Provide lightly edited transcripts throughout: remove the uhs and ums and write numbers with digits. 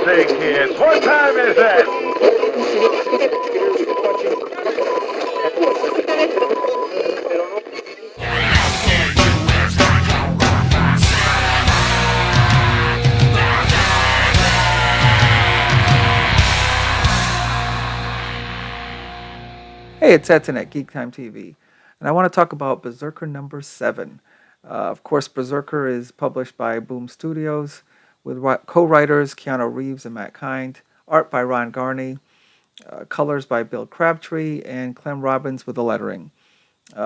say, kids, what time is it? Hey, it's Edson at GeekTime TV, and I want to talk about Berserker number 7. Of course, Berserker is published by Boom Studios with co-writers Keanu Reeves and Matt Kindt, art by Ron Garney, colors by Bill Crabtree, and Clem Robbins with the lettering.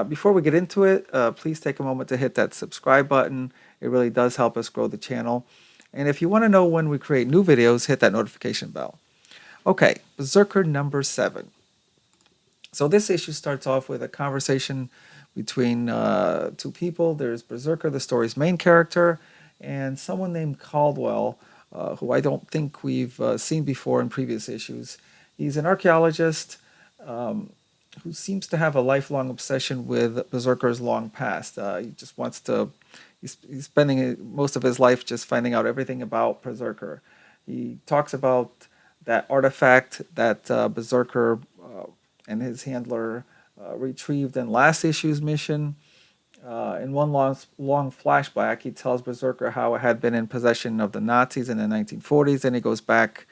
Before we get into it, please take a moment to hit that subscribe button. It really does help us grow the channel. And if you want to know when we create new videos, hit that notification bell. Okay, Berserker number 7. So this issue starts off with a conversation between two people. There's Berserker, the story's main character, and someone named Caldwell, who I don't think we've seen before in previous issues. He's an archaeologist who seems to have a lifelong obsession with Berserker's long past. He just wants to. He's spending most of his life just finding out everything about Berserker. He talks about that artifact that Berserker and his handler retrieved in last issue's mission. In one long flashback, he tells Berserker how it had been in possession of the Nazis in the 1940s, and he goes back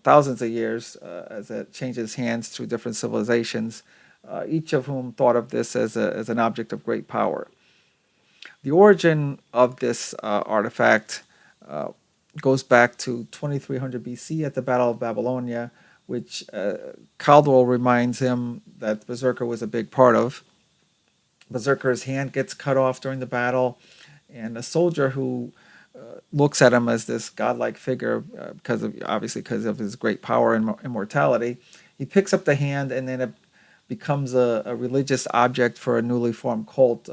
thousands of years as it changes hands through different civilizations, each of whom thought of this as an object of great power. The origin of this artifact goes back to 2300 BC at the Battle of Babylonia, which Caldwell reminds him that Berserker was a big part of. Berserker's hand gets cut off during the battle, and a soldier who looks at him as this godlike figure because of his great power and immortality, he picks up the hand, and then it becomes a religious object for a newly formed cult.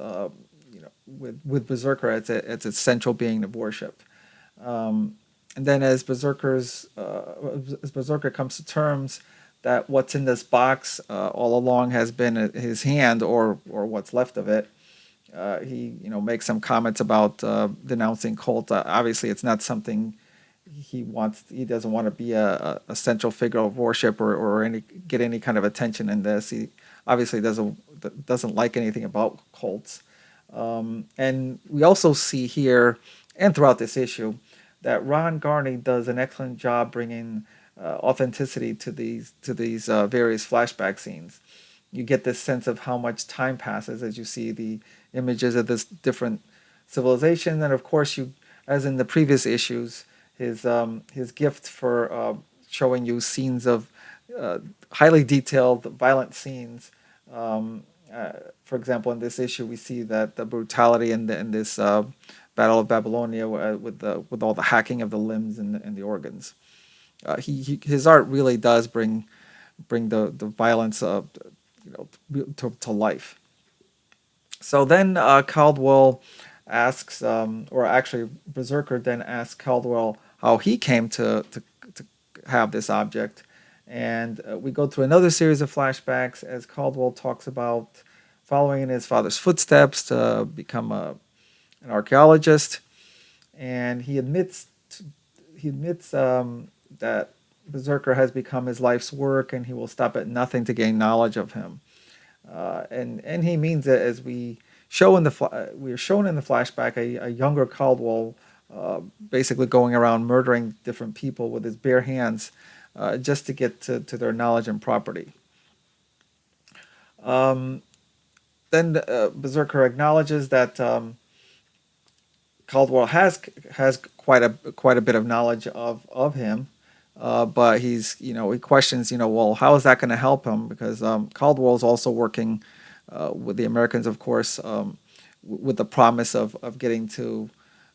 With Berserker as its central being of worship. And then as Berserker comes to terms that what's in this box all along has been his hand or what's left of it, he makes some comments about denouncing cult. Obviously, it's not something he wants. He doesn't want to be a central figure of worship or get any kind of attention in this. He obviously doesn't like anything about cults. And we also see here and throughout this issue that Ron Garney does an excellent job bringing authenticity to these various flashback scenes. You get this sense of how much time passes as you see the images of this different civilization, and of course, as in the previous issues, his gift for showing you scenes of highly detailed, violent scenes. For example, in this issue, we see that the brutality in this Battle of Babylonia with all the hacking of the limbs and the organs. His art really does bring the violence to life. So then Caldwell asks, or actually Berserker then asks Caldwell how he came to have this object. And we go through another series of flashbacks as Caldwell talks about following in his father's footsteps to become an archaeologist. And he admits that Berserker has become his life's work, and he will stop at nothing to gain knowledge of him. And he means that as we are shown in the flashback a younger Caldwell basically going around murdering different people with his bare hands just to get to their knowledge and property. Then Berserker acknowledges that Caldwell has quite a bit of knowledge of him, but he questions well, how is that going to help him, because Caldwell is also working with the Americans, of course, with the promise of getting to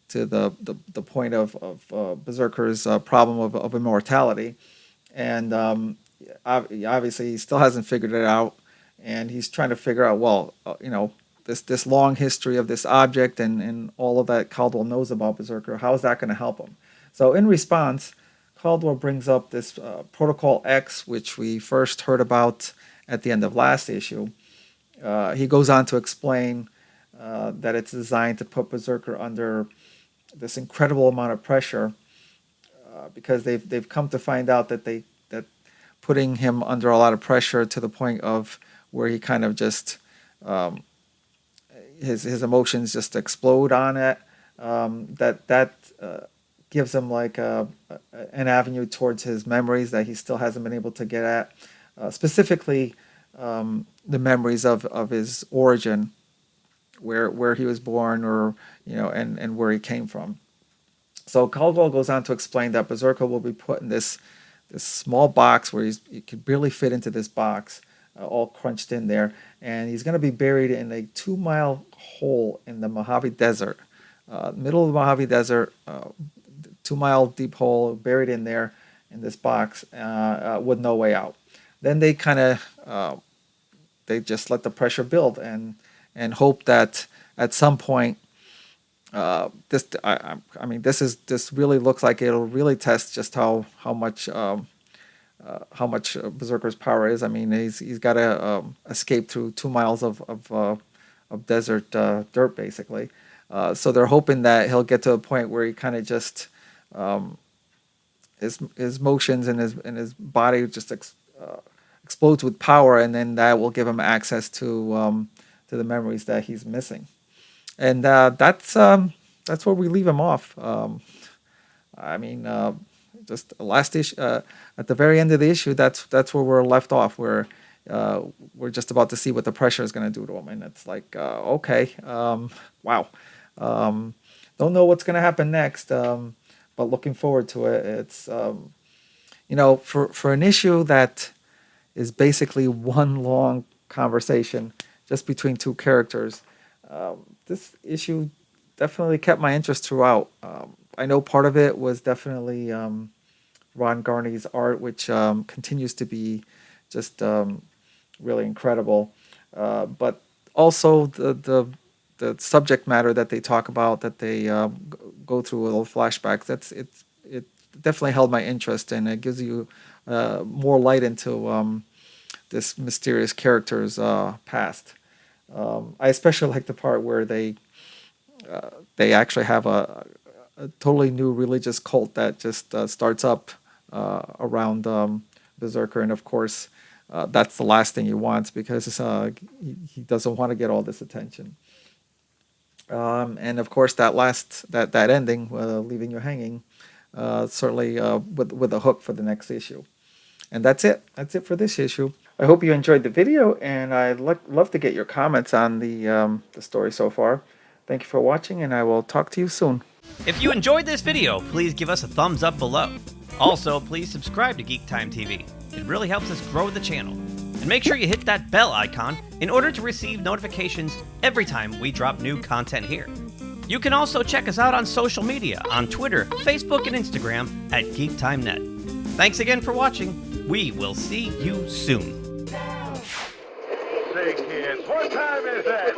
the point of Berserker's problem of immortality, and obviously he still hasn't figured it out, and he's trying to figure out this long history of this object and all of that Caldwell knows about Berserker. How is that going to help him? So in response, Caldwell brings up this Protocol X, which we first heard about at the end of last issue. He goes on to explain that it's designed to put Berserker under this incredible amount of pressure because they've come to find out that that putting him under a lot of pressure to the point of where he kind of just his emotions just explode on it. That gives him like an avenue towards his memories that he still hasn't been able to get at, specifically the memories of his origin, where he was born, or and where he came from. So Caldwell goes on to explain that Berserker will be put in this small box where he could barely fit into this box, all crunched in there, and he's going to be buried in a 2-mile hole in the Mojave Desert, middle of the Mojave Desert, 2-mile deep hole, buried in there in this box with no way out. Then they kind of they just let the pressure build and hope that at some point I mean this really looks like it'll really test just how much Berserker's power is. I mean he's got to escape through 2 miles of desert dirt basically. So they're hoping that he'll get to a point where he kind of just his motions and his body just explodes with power, and then that will give him access to the memories that he's missing. And that's where we leave him off. I mean, just last issue at the very end of the issue. That's where we're left off. Where we're just about to see what the pressure is going to do to him, and it's like, okay, wow. Don't know what's going to happen next, but looking forward to it. It's for an issue that is basically one long conversation just between two characters. This issue definitely kept my interest throughout. I know part of it was definitely Ron Garney's art, which continues to be just really incredible. But also the subject matter that they talk about, that they go through with little flashbacks. It definitely held my interest, and it gives you more light into this mysterious character's past. I especially like the part where they actually have a totally new religious cult that just starts up around Berserker, and of course that's the last thing he wants, because he doesn't want to get all this attention. And of course that ending, leaving you hanging, certainly with a hook for the next issue. And that's it. That's it for this issue. I hope you enjoyed the video, and I'd love to get your comments on the story so far. Thank you for watching, and I will talk to you soon. If you enjoyed this video, please give us a thumbs up below. Also, please subscribe to GeekTime TV. It really helps us grow the channel. And make sure you hit that bell icon in order to receive notifications every time we drop new content here. You can also check us out on social media on Twitter, Facebook, and Instagram at GeekTimeNet. Thanks again for watching. We will see you soon. Say, kids, what time is that?